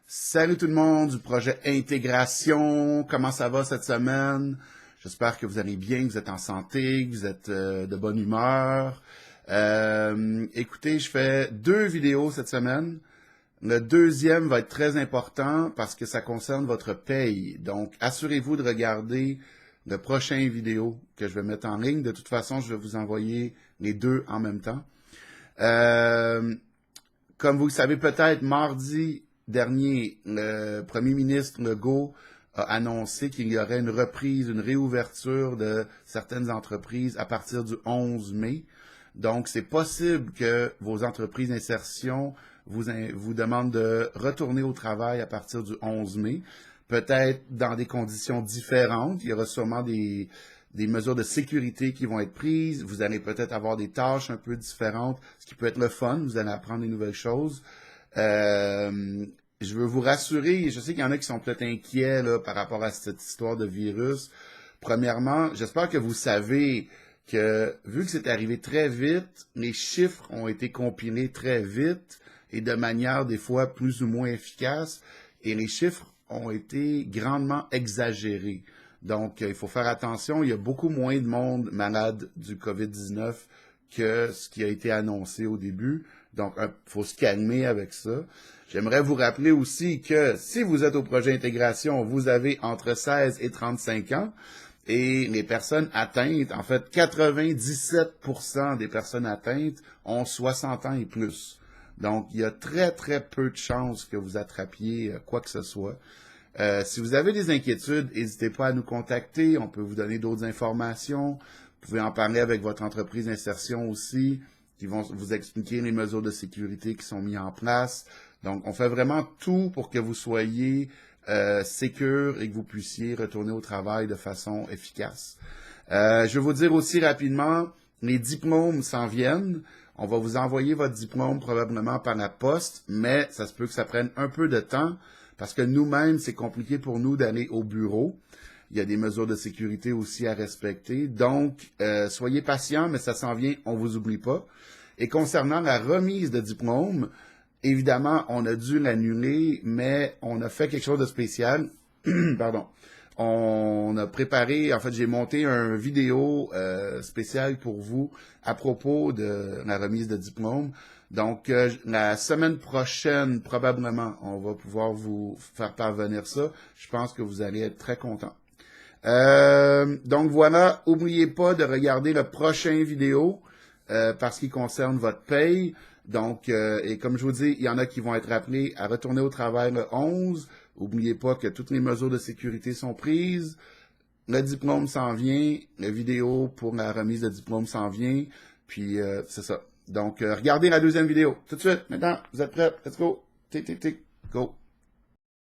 Salut tout le monde du projet Intégration. Comment ça va cette semaine? J'espère que vous allez bien, que vous êtes en santé, que vous êtes de bonne humeur. Écoutez, je fais 2 vidéos cette semaine. Le deuxième va être très important parce que ça concerne votre paye. Donc, assurez-vous de regarder le prochain vidéo que je vais mettre en ligne. De toute façon, je vais vous envoyer les deux en même temps. Comme vous le savez peut-être, mardi dernier, le premier ministre Legault a annoncé qu'il y aurait une reprise, une réouverture de certaines entreprises à partir du 11 mai. Donc, c'est possible que vos entreprises d'insertion vous demandent de retourner au travail à partir du 11 mai, peut-être dans des conditions différentes. Il y aura sûrement des mesures de sécurité qui vont être prises. Vous allez peut-être avoir des tâches un peu différentes, ce qui peut être le fun. Vous allez apprendre des nouvelles choses. Je veux vous rassurer, je sais qu'il y en a qui sont peut-être inquiets là, par rapport à cette histoire de virus. Premièrement, j'espère que vous savez que, vu que c'est arrivé très vite, les chiffres ont été compilés très vite et de manière des fois plus ou moins efficace, et les chiffres ont été grandement exagérés. Donc, il faut faire attention, il y a beaucoup moins de monde malade du COVID-19 que ce qui a été annoncé au début. Donc, il faut se calmer avec ça. J'aimerais vous rappeler aussi que si vous êtes au projet Intégration, vous avez entre 16 et 35 ans. Et les personnes atteintes, en fait, 97% des personnes atteintes ont 60 ans et plus. Donc, il y a très, très peu de chances que vous attrapiez quoi que ce soit. Si vous avez des inquiétudes, n'hésitez pas à nous contacter. On peut vous donner d'autres informations. Vous pouvez en parler avec votre entreprise d'insertion aussi, qui vont vous expliquer les mesures de sécurité qui sont mises en place. Donc, on fait vraiment tout pour que vous soyez sécure et que vous puissiez retourner au travail de façon efficace. Je vais vous dire aussi rapidement, les diplômes s'en viennent. On va vous envoyer votre diplôme probablement par la poste, mais ça se peut que ça prenne un peu de temps parce que nous-mêmes, c'est compliqué pour nous d'aller au bureau. Il y a des mesures de sécurité aussi à respecter. Donc, soyez patients, mais ça s'en vient, on vous oublie pas. Et concernant la remise de diplôme, évidemment, on a dû l'annuler, mais on a fait quelque chose de spécial. Pardon. On a préparé, en fait, j'ai monté une vidéo spéciale pour vous à propos de la remise de diplôme. Donc, la semaine prochaine, probablement, on va pouvoir vous faire parvenir ça. Je pense que vous allez être très contents. Donc voilà, n'oubliez pas de regarder le prochain vidéo parce qu'il concerne votre paye. Donc, et comme je vous dis, il y en a qui vont être appelés à retourner au travail le 11. N'oubliez pas que toutes les mesures de sécurité sont prises. Le diplôme s'en vient. La vidéo pour la remise de diplôme s'en vient. Puis, c'est ça. Donc, regardez la deuxième vidéo. Tout de suite, maintenant, vous êtes prêts? Let's go. Tic, tic, tic. Go.